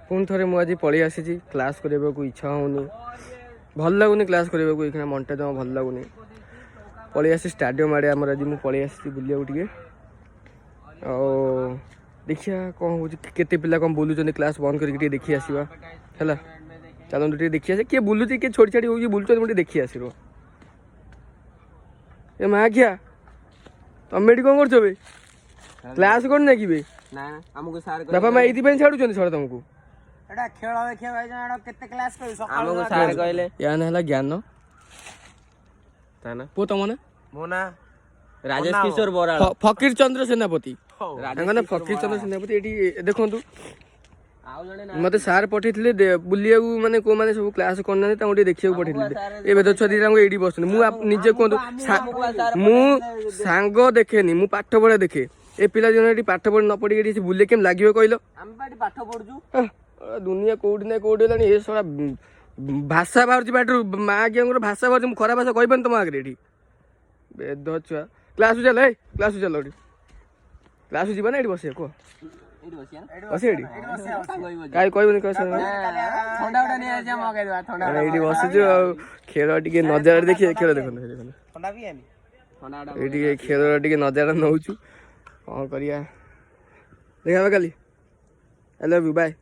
पुणी थे मुझे पलि आसी क्लास करने को इच्छा होनी भल लगुनि क्लास करने को ये मनटा जमा भल लगुनि पलि आसी स्टाडियम आड़े आम आज मुझे पलि आसी बुलिया टे देखिया कौन हो केते पिला कौन बुलूँ क्लास बंद करके देखी आसवा है चलते टे देखी आस किए बुलूँ किए छोटी छाड़ी हो बुलूँ मुझे देखी आस ए माँ क्या तुम एटी कौन कर क्लास कर ना कि बापा माँ ये छाड़ू छड़ा तुमको या ना ज्ञान पु तुम ना राजेश किशोर बराड़ फकीर चंद्र सेनापति फकीर चंद्र सेनापति ये देखु मत सार पठे बुलिया माने को माने सब क्लास करना देखा पठे ये वेद छुआ दीटा ये बस मुझे कहतु मु सांग देखेनि मु पाठ पढ़ा देखे ए पिला जन पाठ पढ़ न पढ़ी बुले केम लगे कहल दुनिया कौटी ना कौटी ये सारा भाषा बाहर बाटर माँ आज्ञा भाषा बाहर खराब भाषा कहीपन तुम आगे ये वेद छुआ क्लास चल क्लास चल क्लास जीवा ना ये बस कह बस ये कहबनी बसु खेल टे नजारा देखिए खेल देख खेल टे नजारा नौ कौन करिया देखा काली आई लव यू बाय।